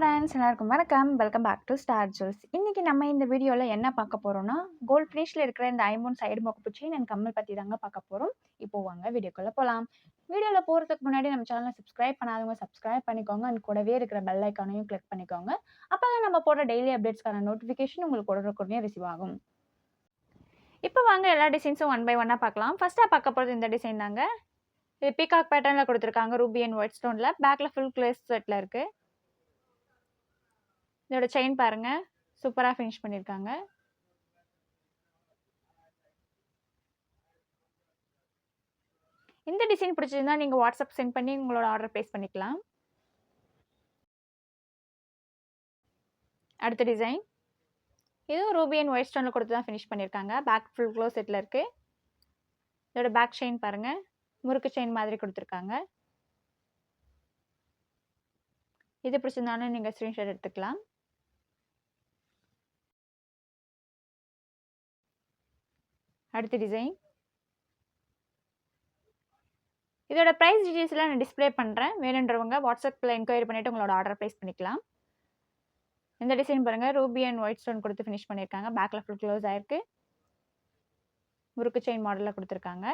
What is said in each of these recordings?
Friends எல்லாருக்கும் வணக்கம். Welcome back to Star Jewels. இன்னைக்கு நம்ம இந்த வீடியோல என்ன பார்க்க போறோம்னா, கோல்ட் ஃபினிஷ்ல இருக்கிற இந்த ஐம்பொன் சைடு மொக்கப்பு செயின் அண்ட் கம்மல் பத்தி தாங்க பார்க்க போறோம். இப்போ வாங்க வீடியோக்குள்ள போலாம். வீடியோல போறதுக்கு முன்னாடி நம்ம சேனலை சப்ஸ்கிரைப் பண்ணாதவங்க சப்ஸ்கிரைப் பண்ணிக்கோங்க அண்ட் கூடவே இருக்கிற பெல் ஐக்கானையும் கிளிக் பண்ணிக்கோங்க. அப்பதான் நம்ம போடுற டெய்லி அப்டேட்ஸ்க்கான நோட்டிஃபிகேஷன் உங்களுக்கு உடனுக்குடனே ரிசீவ் ஆகும். இப்போ வாங்க எல்லா டிசைன்ஸும் ஒன் பை ஒன்னா பார்க்கலாம். ஃபர்ஸ்டா பார்க்க போறது இந்த டிசைன் தாங்க. இது பீகாக் பேட்டர்ன்ல கொடுத்துருக்காங்க. ரூபி அண்ட் ஒயிட் ஸ்டோன்ல பேக்ல ஃபுல் கிளேஸ் செட்ல இருக்கு. இதோட செயின் பாருங்க, சூப்பரா ஃபினிஷ் பண்ணிருக்காங்க. இந்த டிசைன் பிடிச்சிருந்தா நீங்க வாட்ஸ்அப் சென்ட் பண்ணி உங்களோட ஆர்டர் பிளேஸ் பண்ணிக்கலாம். அடுத்த டிசைன் இதுவும் ரூபி அண்ட் ஒயிட் ஸ்டோன்ல கொடுத்து தான் ஃபினிஷ் பண்ணிருக்காங்க. பேக் ஃபுல் க்ளோஸ் செட்ல இருக்கு. இதோட பேக் செயின் பாருங்க, முறுக்கு செயின் மாதிரி கொடுத்துருக்காங்க. இது பிடிச்சிருந்தாலும் நீங்க ஸ்கிரீன்ஷாட் எடுத்துக்கலாம். அடுத்த டிசைன் இதோட பிரைஸ் டீடைல்ஸ்லாம் நான் டிஸ்பிளே பண்றேன். வேணுன்றவங்க வாட்ஸ்அப்ல என்கொயரி பண்ணிட்டு உங்களோட ஆர்டர் பிளேஸ் பண்ணிக்கலாம். இந்த டிசைன் பாருங்க, ரூபி அண்ட் ஒயிட் ஸ்டோன் கொடுத்து ஃபினிஷ் பண்ணிருக்காங்க. பேக்ல ஃபுல் க்ளோஸ் ஆயிருக்கு. முறுக்கு செயின் மாடல்ல கொடுத்துருக்காங்க.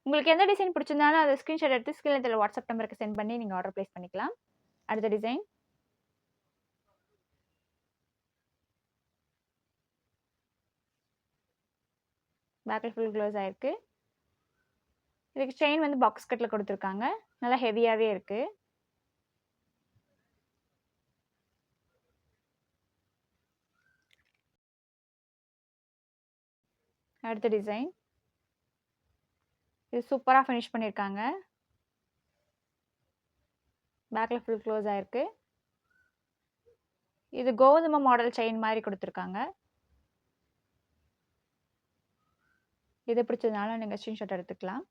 உங்களுக்கு எந்த டிசைன் பிடிச்சிருந்தாலும் அதை ஸ்கிரீன்ஷாட் எடுத்து ஸ்கிரீன்ல தெரியல வாட்ஸ்அப் நம்பருக்கு சென்ட் பண்ணி நீங்கள் ஆர்டர் பிளேஸ் பண்ணிக்கலாம். அடுத்த டிசைன் பேக்கில் ஃபுல் க்ளோஸ் ஆயிருக்கு. இதுக்கு செயின் வந்து பாக்ஸ் கட்டில் கொடுத்துருக்காங்க. நல்லா ஹெவியாகவே இருக்கு. அடுத்த டிசைன் இது சூப்பராக ஃபினிஷ் பண்ணியிருக்காங்க. பேக்கில் ஃபுல் க்ளோஸ் ஆயிருக்கு. இது கோதுமை மாடல் செயின் மாதிரி கொடுத்துருக்காங்க. இது பிடிச்சதுனால நீங்கள் ஸ்க்ரீன்ஷாட் எடுத்துக்கலாம்.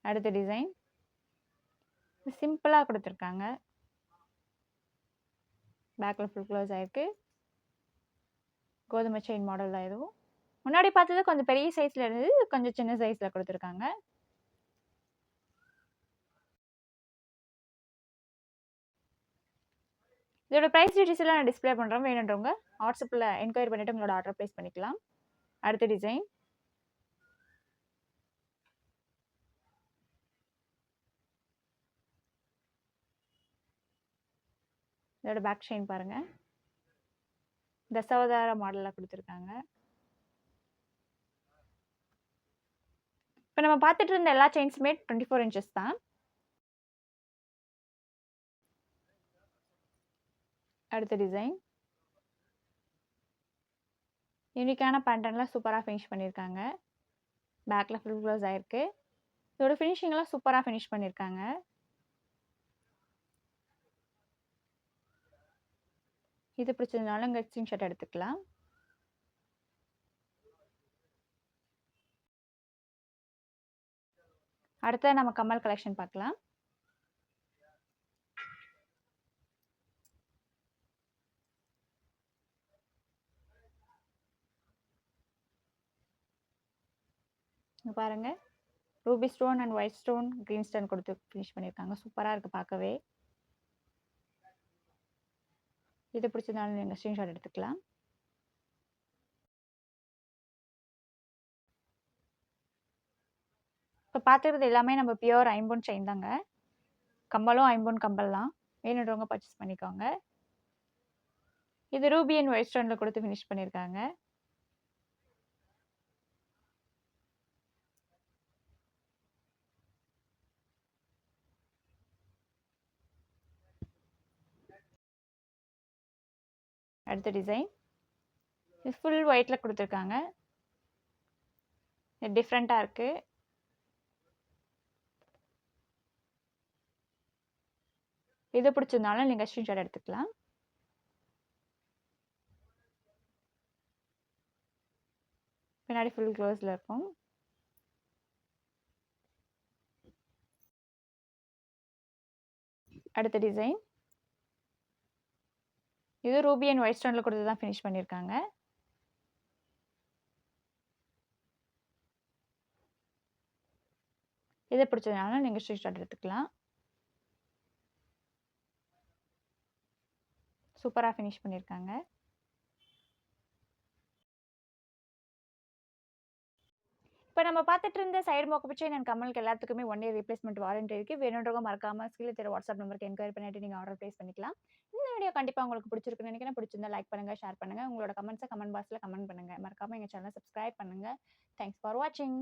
அடுத்த டிசைன் சிம்பிளாக கொடுத்துருக்காங்க. பேக்கில் ஃபுல் க்ளோஸ் ஆயிருக்கு. கோதுமை செயின் மாடல் தான் இதுவும். முன்னாடி பார்த்தது கொஞ்சம் பெரிய சைஸில் இருந்தது, கொஞ்சம் சின்ன சைஸில் கொடுத்துருக்காங்க. இதோட ப்ரைஸ் டீடைல்ஸ் எல்லாம் நான் டிஸ்பிளே பண்ணுறேன். வேணுன்றவங்க வாட்ஸ்அப்பில் என்கொயரி பண்ணிவிட்டு உங்களோட ஆர்டர் ப்ளேஸ் பண்ணிக்கலாம். அடுத்த டிசைன் இதோட பேக் செயின் பாருங்கள், தசாவதார மாடலில் கொடுத்துருக்காங்க. இப்போ நம்ம பார்த்துட்டு இருந்த எல்லா செயின்ஸுமே 24 இன்ச்சஸ் தான். அடுத்த டிசைன் யூனிக்கான பேட்டர்னில் சூப்பராக ஃபினிஷ் பண்ணியிருக்காங்க. பேக்கில் ஃபுல் க்ளோஸ் ஆயிருக்கு. இதோட ஃபினிஷிங்லாம் சூப்பராக ஃபினிஷ் பண்ணியிருக்காங்க. இது பிடிச்சதுனால இங்கே ஸ்க்ரீன்ஷாட் எடுத்துக்கலாம். அடுத்த நம்ம கம்மல் கலெக்ஷன் பார்க்கலாம். பாருங்க, Ruby stone and white stone green stone கொடுத்து ஃபினிஷ் பண்ணியிருக்காங்க. சூப்பராக இருக்குது பார்க்கவே. இது பிடிச்சதுனால நீங்கள் ஸ்க்ரீன்ஷாட் எடுத்துக்கலாம். இப்போ பார்த்துக்கிறது எல்லாமே நம்ம பியூர் ஐம்பொன் செயின் தாங்க. கம்மலும் ஐம்பொன் கம்பல் தான். வேணுன்றவங்க பர்ச்சேஸ் பண்ணிக்கோங்க. இது ரூபி அண்ட் ஒயிட் ஸ்டோனில் கொடுத்து ஃபினிஷ் பண்ணியிருக்காங்க. அடுத்த டிசைன் இது ஃபுல் ஒயிட்டில் கொடுத்துருக்காங்க. இது டிஃப்ரெண்ட்டாக இருக்குது. இது பிடிச்சிருந்தாலும் நீங்கள் ஸ்க்ரீன்ஷாட் எடுத்துக்கலாம். பின்னாடி ஃபுல் க்ளோஸில் இருக்கும். அடுத்த டிசைன் இது ரூபி அண்ட் ஒயிட் ஸ்டோனில் கொடுத்து தான் ஃபினிஷ் பண்ணியிருக்காங்க. எது பிடிச்சதுனாலும் நீங்க ஸ்க்ரீன்ஷாட் எடுத்துக்கலாம். சூப்பரா ஃபினிஷ் பண்ணியிருக்காங்க. இப்ப நம்ம பார்த்துட்டு இருந்த சைடு மோக்கப் செயின் அண்ட் கம்மலுக்கு எல்லாத்துக்குமே 1 இயர் ரீப்ளேஸ்மெண்ட் வாரண்டி இருக்கு. வேணுன்றவங்க மறக்காம கீழ தெரிய வாட்ஸ்அப் நம்பருக்கு என்கொயரி பண்ணிட்டு நீங்க ஆர்டர் பிளேஸ் பண்ணிக்கலாம். இந்த வீடியோ கண்டிப்பா உங்களுக்கு பிடிச்சிருக்குன்னு நினைக்கிறேன். பிடிச்சிருந்தா லைக் பண்ணுங்க, ஷேர் பண்ணுங்க. உங்களோட கமெண்ட்ஸ கமெண்ட் பாக்ஸ்ல கமெண்ட் பண்ணுங்க. மறக்காம எங்க சேனலை சப்ஸ்கிரைப் பண்ணுங்க. தேங்க்ஸ் ஃபார் வாட்சிங்.